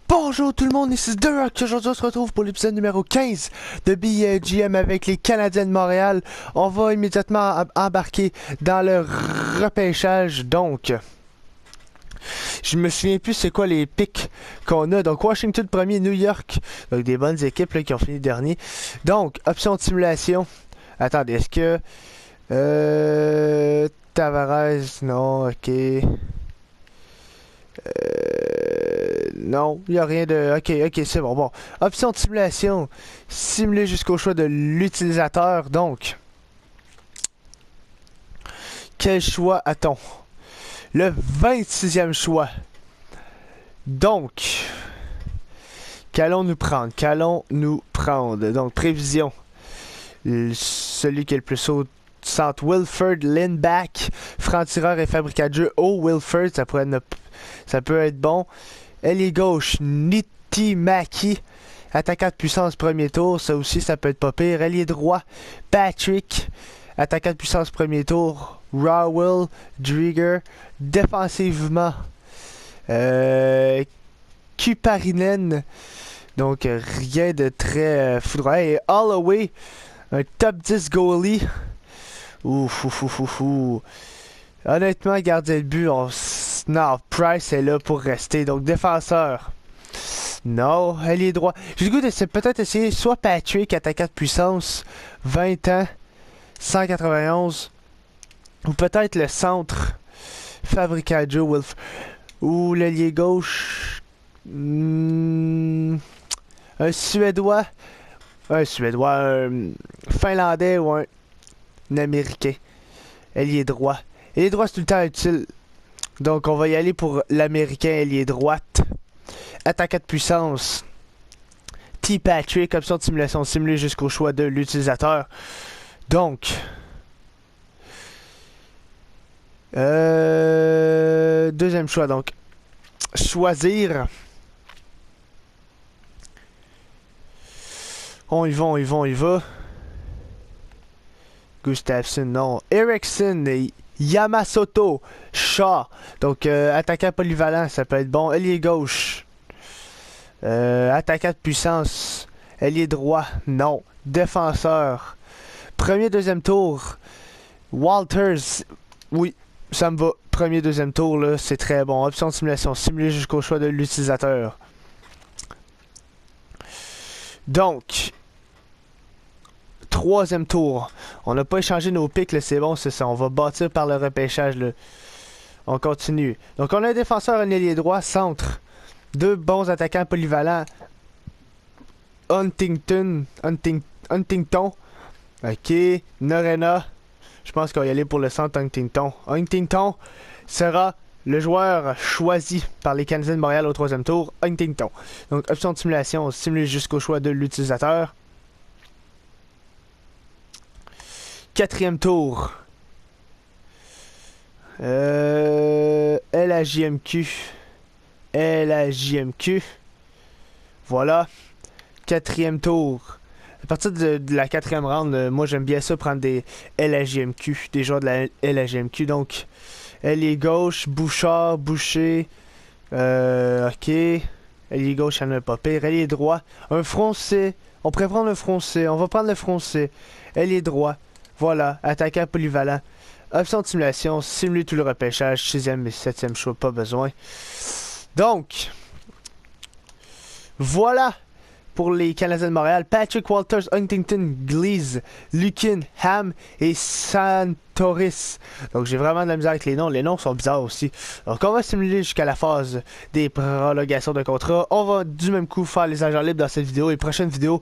Bonjour tout le monde, ici The Rock. Aujourd'hui on se retrouve pour l'épisode numéro 15 de BGM avec les Canadiens de Montréal. On va immédiatement embarquer dans le repêchage. Donc, je me souviens plus c'est quoi les pics qu'on a. Donc Washington premier, New York. Donc des bonnes équipes là, qui ont fini dernier. Donc, option de simulation. Attendez, est-ce que... Tavares, non, ok. Non, il n'y a rien de... Ok, c'est bon. Bon, option de simulation. Simuler jusqu'au choix de l'utilisateur. Donc, quel choix a-t-on? Le 26e choix. Donc, qu'allons-nous prendre? Donc, prévision. Celui qui est le plus haut centre, Wilford Lindback. Franc-tireur et fabricant de jeu. Wilford, ça peut être bon. Ailier gauche, Nitti Maki. Attaquant de puissance premier tour, ça aussi ça peut être pas pire. Ailier droit, Patrick. Attaquant de puissance premier tour, Raul Drieger. Défensivement, Kuparinen. Donc rien de très foudroyant. Et Holloway, un top 10 goalie. Ouf. Honnêtement, gardien de but, non, Price est là pour rester. Donc, défenseur. Non, ailier droit. J'ai le goût de peut-être essayer soit Patrick, attaquant de puissance, 20 ans, 191. Ou peut-être le centre, fabricant de jeu, ou l'ailier gauche. Un Suédois. Un Finlandais ou un Américain. Ailier droit. Ailier droit, c'est tout le temps utile. Donc, on va y aller pour l'Américain ailier droite. Attaquant de puissance. T. Patrick, option de simulation simulée jusqu'au choix de l'utilisateur. Donc, deuxième choix. Donc, choisir. On y va. Gustafsson, non. Eriksson et Yamamoto, Shaw. Donc, attaquant polyvalent, ça peut être bon. Ailier gauche. Attaquant de puissance. Ailier droit, non. Défenseur. Premier, deuxième tour. Walters, oui, ça me va. Premier, deuxième tour, là, c'est très bon. Option de simulation, simuler jusqu'au choix de l'utilisateur. Donc, troisième tour. On n'a pas échangé nos pics, c'est bon, c'est ça. On va bâtir par le repêchage. Là. On continue. Donc, on a un défenseur, un ailier droit, centre. Deux bons attaquants polyvalents. Huntington. Ok. Norena. Je pense qu'on va y aller pour le centre Huntington. Huntington sera le joueur choisi par les Canadiens de Montréal au troisième tour. Huntington. Donc, option de simulation, simuler jusqu'au choix de l'utilisateur. Quatrième tour. LAJMQ. Voilà. Quatrième tour. À partir de la quatrième round, moi j'aime bien ça prendre des LAJMQ, des joueurs de la LAJMQ. Donc, ailier gauche, Boucher. Ok. Ailier gauche, il n'y en a pas pire. Ailier droit. Un français. On pourrait prendre un français. On va prendre le français. Ailier droit. Voilà, attaquant polyvalent. Option de simulation, simuler tout le repêchage, 6e et 7e choix, pas besoin. Donc, voilà pour les Canadiens de Montréal. Patrick Walters, Huntington, Glees, Lukin, Ham et Santoris. Donc, j'ai vraiment de la misère avec les noms. Les noms sont bizarres aussi. Donc, on va simuler jusqu'à la phase des prolongations de contrat. On va du même coup faire les agents libres dans cette vidéo. Et prochaine vidéo,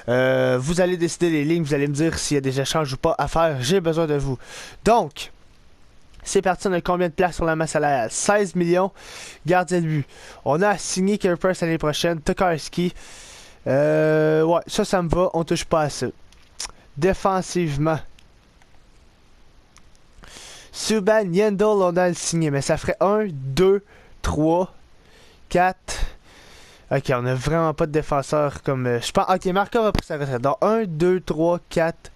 vous allez décider les lignes. Vous allez me dire s'il y a des échanges ou pas à faire. J'ai besoin de vous. Donc, c'est parti. On a combien de places sur la masse salariale? 16 millions. Gardien de but. On a signé Carey Price l'année prochaine. Tokarski. Ouais, ça me va. On touche pas à ça. Défensivement. Subban Yendel, on a le signé. Mais ça ferait 1, 2, 3, 4. Ok, on a vraiment pas de défenseur comme... je pense... Ok, Markov a pris sa retraite. Donc 1, 2, 3, 4,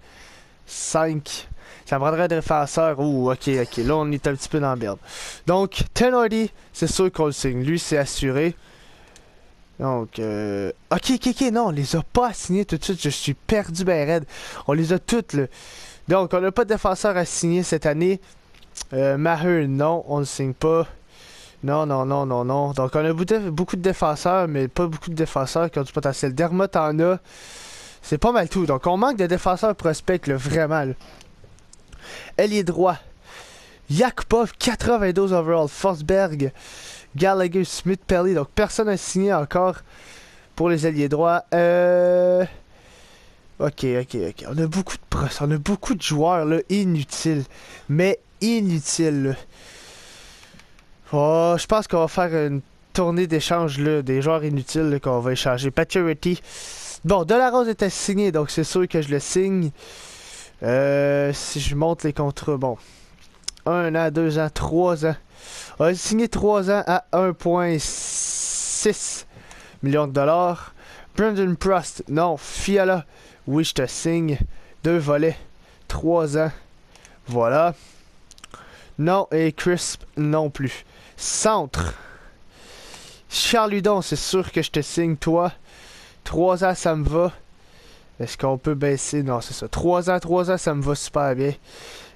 5, Ça me prendrait un défenseur. Ouh, ok. Là, on est un petit peu dans la merde. Donc, Tenordi, c'est sûr qu'on le signe. Lui, c'est assuré. Donc, ok, non, on les a pas assignés tout de suite. Je suis perdu ben raide. On les a toutes, là. Donc, on n'a pas de défenseur à signer cette année. Maher, non, on le signe pas. Non. Donc, on a beaucoup de défenseurs, mais pas beaucoup de défenseurs qui ont du potentiel. Dermot en a. C'est pas mal tout. Donc, on manque de défenseurs prospects, là, vraiment. Là. Ailier droit. Yakupov, 92 overall. Forsberg, Gallagher, Smith, Pelly. Donc, personne n'a signé encore pour les ailiers droits. Ok. On a beaucoup de pros. On a beaucoup de joueurs, là, inutiles. Mais inutiles, là. Oh, je pense qu'on va faire une tournée d'échange, là, des joueurs inutiles, là, qu'on va échanger. Pacioretty. Bon, Delarose était signé, donc c'est sûr que je le signe. Si je monte les contrats, bon. 1 an, 2 ans, 3 ans. On a signé 3 ans à 1,6 millions de dollars. Brandon Prost, non. Fiala, oui, je te signe. 2 volets, 3 ans. Voilà. Non, et Crisp, non plus. Centre. Charles Hudon, c'est sûr que je te signe, toi. 3 ans, ça me va. Est-ce qu'on peut baisser? Non, c'est ça. 3 ans, ça me va super bien.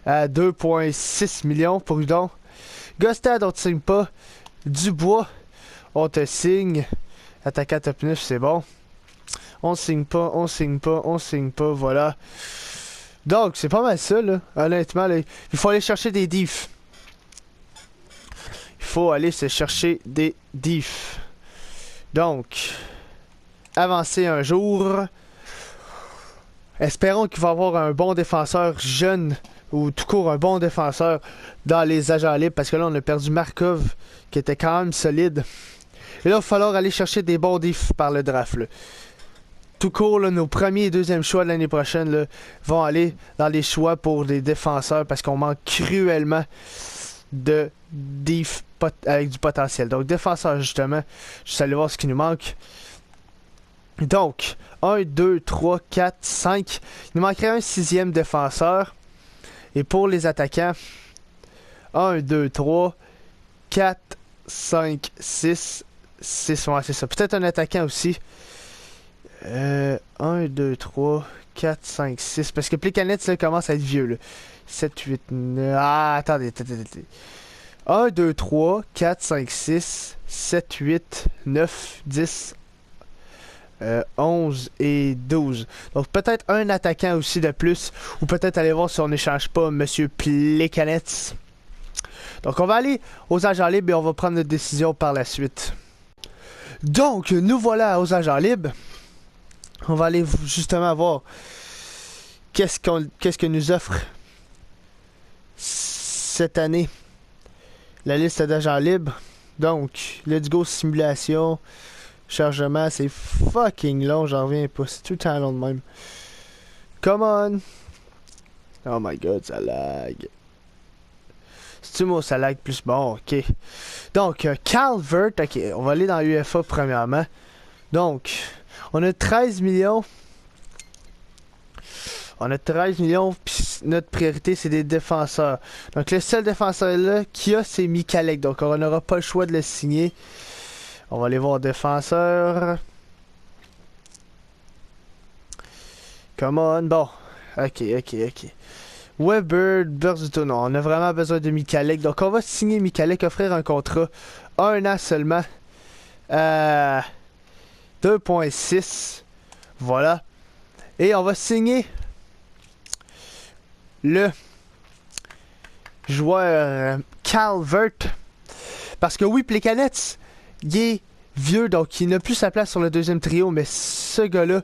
À 2,6 millions pour Hudon. Gostad, on te signe pas. Dubois, on te signe. Attaquant top 9, c'est bon. On signe pas, voilà. Donc, c'est pas mal ça, là. Honnêtement, là, il faut aller chercher des diffs. Il faut aller se chercher des diffs. Donc, avancer un jour. Espérons qu'il va y avoir un bon défenseur jeune ou tout court un bon défenseur dans les agents libres parce que là on a perdu Markov qui était quand même solide. Et là il va falloir aller chercher des bons diffs par le draft. Là. Tout court, là, nos premiers et deuxièmes choix de l'année prochaine là, vont aller dans les choix pour des défenseurs parce qu'on manque cruellement de diffs avec du potentiel. Donc défenseur justement, je vais aller voir ce qui nous manque. Donc, 1, 2, 3, 4, 5. Il nous manquerait un 6e défenseur. Et pour les attaquants, 1, 2, 3, 4, 5, 6. 6, ouais, c'est ça. Peut-être un attaquant aussi. 1, 2, 3, 4, 5, 6. Parce que Plekanec, ça commence à être vieux. Là. 7, 8, 9. Ah, attendez. 1, 2, 3, 4, 5, 6, 7, 8, 9, 10. 11 et 12. Donc peut-être un attaquant aussi de plus. Ou peut-être aller voir si on n'échange pas Monsieur Plekanec. Donc on va aller aux agents libres et on va prendre notre décision par la suite. Donc nous voilà aux agents libres. On va aller justement voir qu'est-ce que nous offre cette année la liste d'agents libres. Donc let's go simulation. Chargement, c'est fucking long, j'en reviens pas. C'est tout le temps long de même. Come on! Oh my god, ça lag. C'est-tu moi, ça lag plus bon, ok. Donc, Calvert, ok, on va aller dans l'UFA premièrement. Donc, on a 13 millions. On a 13 millions, puis notre priorité, c'est des défenseurs. Donc, le seul défenseur là qu'il y a, c'est Michalek. Donc, on n'aura pas le choix de le signer. On va aller voir défenseur. Come on. Bon. Ok. Weber, Berzuto. Non, on a vraiment besoin de Michalek. Donc, on va signer Michalek, offrir un contrat. 1 an seulement. 2,6. Voilà. Et on va signer le joueur Calvert. Parce que oui, Plekanec, il est vieux, donc il n'a plus sa place sur le deuxième trio, mais ce gars-là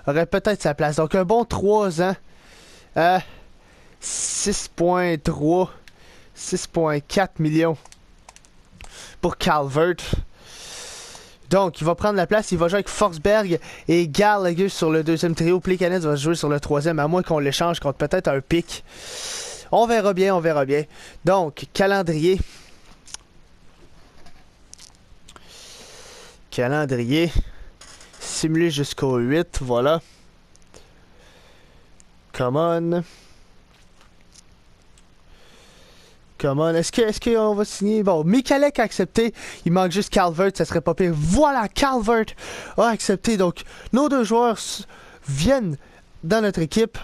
aurait peut-être sa place. Donc un bon 3 ans à 6,3, 6,4 millions pour Calvert. Donc il va prendre la place, il va jouer avec Forsberg et Gallagher sur le deuxième trio. Plekanec va jouer sur le troisième, à moins qu'on l'échange contre peut-être un pic. On verra bien. Donc, calendrier. Simulé jusqu'au 8, voilà. Come on. come on. Est-ce qu'on va signer? Bon, Michalek a accepté. Il manque juste Calvert, ça serait pas pire. Voilà, Calvert a accepté. Donc, nos deux joueurs viennent dans notre équipe.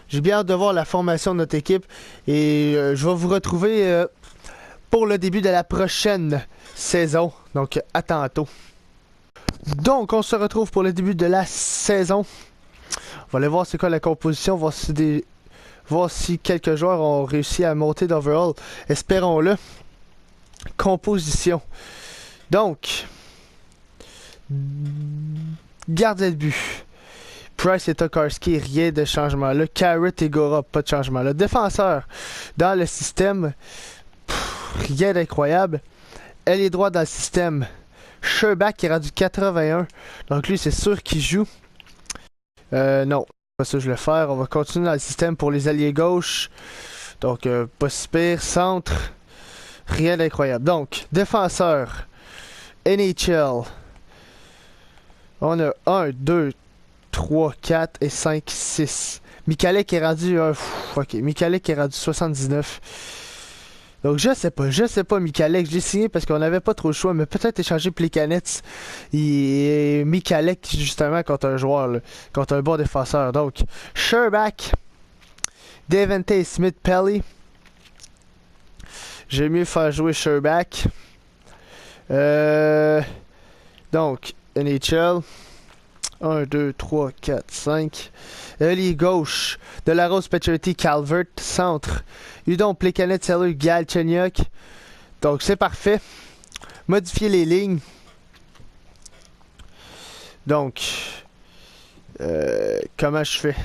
J'ai bien hâte de voir la formation de notre équipe. Et je vais vous retrouver pour le début de la prochaine saison. Donc, à tantôt. Donc, on se retrouve pour le début de la saison. On va aller voir c'est quoi la composition, voir si quelques joueurs ont réussi à monter d'overall. Espérons-le. Composition. Donc, gardien de but. Price et Tokarski, rien de changement là. Carrot et Gora, pas de changement là. Défenseur, dans le système, rien d'incroyable. Ailier droit dans le système. Sherbak qui est rendu 81. Donc lui, c'est sûr qu'il joue. Non, pas ça que je vais faire. On va continuer dans le système pour les alliés gauche. Donc, pas si pire. Centre, rien d'incroyable. Donc, défenseur, NHL. On a 1, 2, 3, 4 et 5, 6. Michalek est rendu... ok, Michalek est rendu 79. Donc je sais pas Michalek, je l'ai signé parce qu'on n'avait pas trop le choix, mais peut-être échanger Plekanec et Michalek justement contre un joueur, là, contre un bon défenseur. Donc, Sherbak, Devante Smith-Pelly. J'ai mieux faire jouer Sherbak. Donc, NHL. 1, 2, 3, 4, 5. Ailier gauche, de la Rose Pacioretty, Calvert. Centre, Udon, Plekanec, Seller, Galchenyuk. Donc c'est parfait. Modifier les lignes. Donc, comment je fais?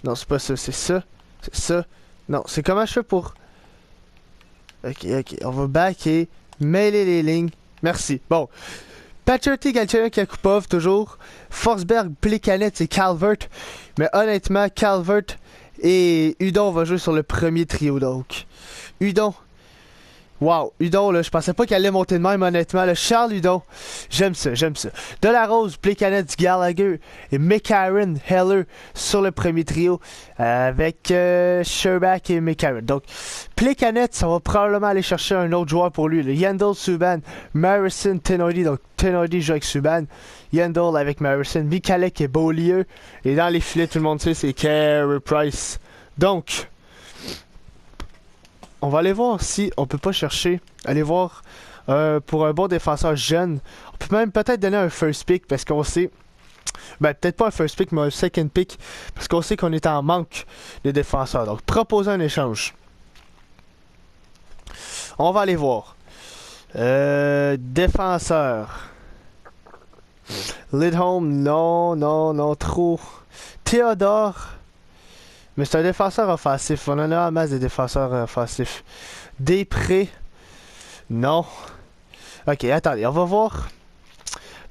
Non, c'est pas ça, c'est ça. C'est ça. Non, c'est comment je fais pour... Ok, on va back et mêler les lignes. Merci. Bon. Pacioretty, Galchenyuk, Yakupov, toujours. Forsberg, Plekanec et Calvert. Mais honnêtement, Calvert et Udon vont jouer sur le premier trio, donc. Udon. Wow, Udon, là, je pensais pas qu'elle allait monter de même, honnêtement. Là. Charles Udon, j'aime ça. De la Rose, Plekanec, Gallagher et McCarron, Heller sur le premier trio avec Sherbak et McCarron. Donc, Plekanec, ça va probablement aller chercher un autre joueur pour lui. Yandel, Subban, Marison, Tenordi. Donc, Tenordi joue avec Subban. Yandel avec Marison, Michalek et Beaulieu. Et dans les filets, tout le monde sait, c'est Carey Price. Donc... on va aller voir si on peut pas chercher. Aller voir pour un bon défenseur jeune. On peut même peut-être donner un first pick parce qu'on sait. Ben peut-être pas un first pick mais un second pick. Parce qu'on sait qu'on est en manque de défenseurs. Donc proposer un échange. On va aller voir. Défenseur. Lidholm, non, trop. Théodore. Mais c'est un défenseur offensif. On en a en masse des défenseurs offensifs. Després. Non. Ok, attendez, on va voir.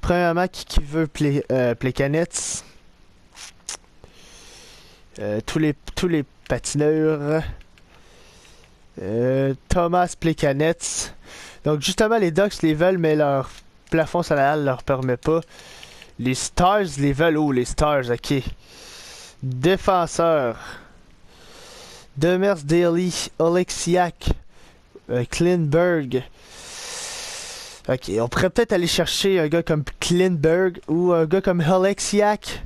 Premièrement, qui veut Plekanec. Tous les patineurs. Thomas Plekanec. Donc justement, les Ducks les veulent, mais leur plafond salarial leur permet pas. Les Stars les veulent. Oh, les Stars, ok. Défenseur. Demers Daly, Oleksiak, Klingberg. Ok, on pourrait peut-être aller chercher un gars comme Klingberg ou un gars comme Oleksiak.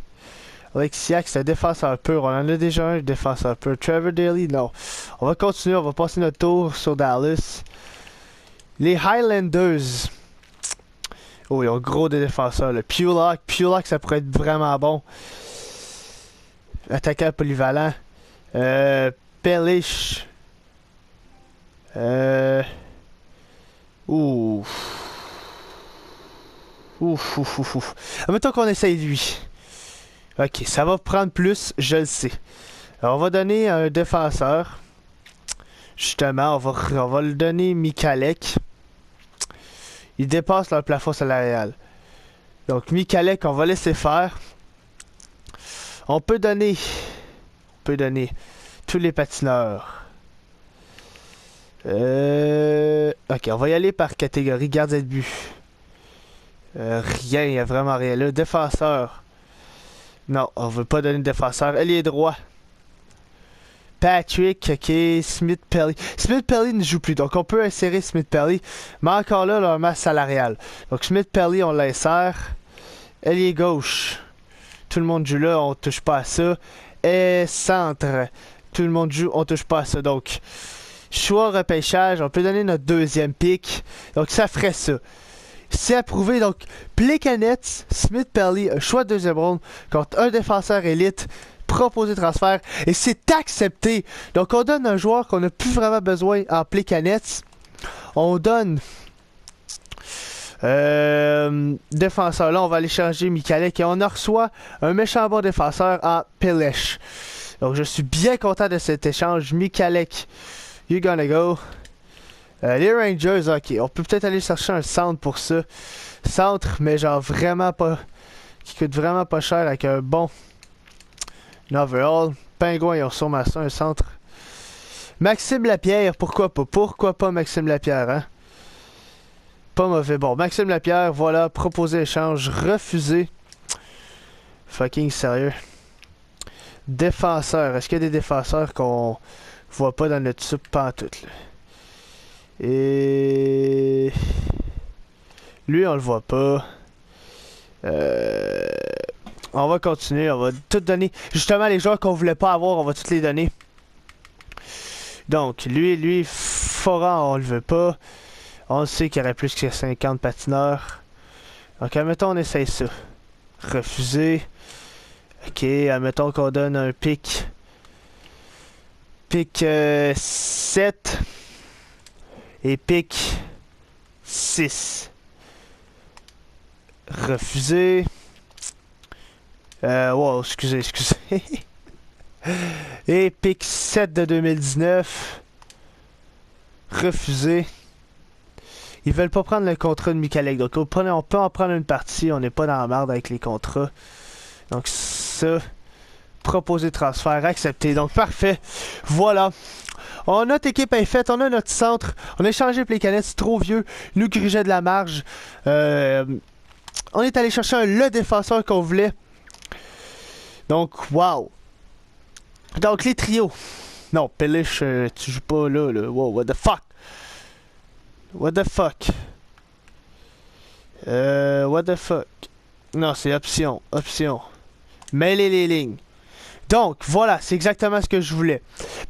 Oleksiak, c'est un défenseur pur. On en a déjà un défenseur pur. Trevor Daly, non. On va continuer, on va passer notre tour sur Dallas. Les Highlanders. Oh, ils ont gros des défenseurs. Le Pulock, ça pourrait être vraiment bon. Attaquant polyvalent. Pellich. Ouf. Admettons qu'on essaye lui. Ok, ça va prendre plus, je le sais. Alors, on va donner un défenseur. Justement, on va le donner Michalek. Il dépasse leur plafond salarial. Donc, Michalek, on va laisser faire. On peut donner tous les patineurs. Ok, on va y aller par catégorie. Gardien de but. Rien, il n'y a vraiment rien là. Défenseur. Non, on veut pas donner de défenseur. Ailier droit. Patrick, ok, Smith-Pelly. Smith-Pelly ne joue plus, donc on peut insérer Smith-Pelly. Mais encore là, leur masse salariale. Donc Smith-Pelly, on l'insère. Ailier gauche. Tout le monde joue là, on touche pas à ça. Et centre. Tout le monde joue, on touche pas à ça. Donc, choix repêchage, on peut donner notre deuxième pick. Donc ça ferait ça. C'est approuvé, donc Plekanec, Smith-Pelly, un choix de deuxième ronde contre un défenseur élite. Proposé transfert et c'est accepté. Donc on donne un joueur qu'on n'a plus vraiment besoin en Plekanec. On donne défenseur. Là on va aller changer Michalek et on en reçoit un méchant bon défenseur en Pelech. Donc je suis bien content de cet échange. Michalek, you gonna go. Les Rangers, ok. On peut peut-être aller chercher un centre pour ça. Centre, mais genre vraiment pas. Qui coûte vraiment pas cher avec un bon overall. Pingouin, ils ont sûrement ça, un centre. Maxime Lapierre, pourquoi pas? Pourquoi pas Maxime Lapierre, hein? Pas mauvais. Bon, Maxime Lapierre, voilà. Proposé échange, refusé. Fucking sérieux. Défenseur. Est-ce qu'il y a des défenseurs qu'on voit pas dans notre soupe pantoute, là? Et lui, on le voit pas. On va continuer, on va tout donner. Justement, les joueurs qu'on voulait pas avoir, on va tous les donner. Donc, lui, Foran, on le veut pas. On sait qu'il y aurait plus que 50 patineurs. Donc, admettons, on essaye ça. Refusé. Ok, admettons qu'on donne un pic. Pic 7. Et pic 6. Refusé. Wow, excusez. Et pic 7 de 2019. Refusé. Ils veulent pas prendre le contrat de Michalek. Donc on peut en prendre une partie. On n'est pas dans la merde avec les contrats. Donc ça. Proposer transfert. Accepté. Donc parfait. Voilà. Notre équipe est faite, on a notre centre, on a échangé Plekanec, c'est trop vieux, il nous grugeait de la marge. On est allé chercher le défenseur qu'on voulait. Donc, wow. Donc, les trios. Non, Pelech, tu joues pas là. Wow, what the fuck? What the fuck? What the fuck? Non, c'est option. Mêler les lignes. Donc, voilà, c'est exactement ce que je voulais.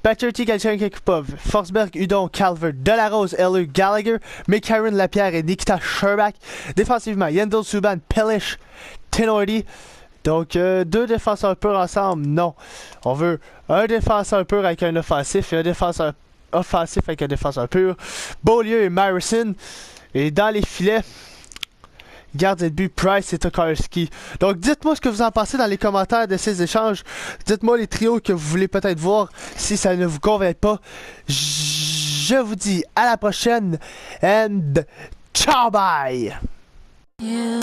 Patrick, Galchenyuk, Forsberg, Udon, Calvert, Delarose, Eller, Gallagher, McCarron, Lapierre et Nikita Sherbak. Défensivement, Yandel, Subban, Pelech, Tenordi. Donc, deux défenseurs purs ensemble, non. On veut un défenseur pur avec un offensif et un défenseur offensif avec un défenseur pur. Beaulieu et Marison. Et dans les filets, gardien de but, Price et Tokarski. Donc dites-moi ce que vous en pensez dans les commentaires de ces échanges. Dites-moi les trios que vous voulez peut-être voir si ça ne vous convient pas. Je vous dis à la prochaine and ciao bye! Yeah.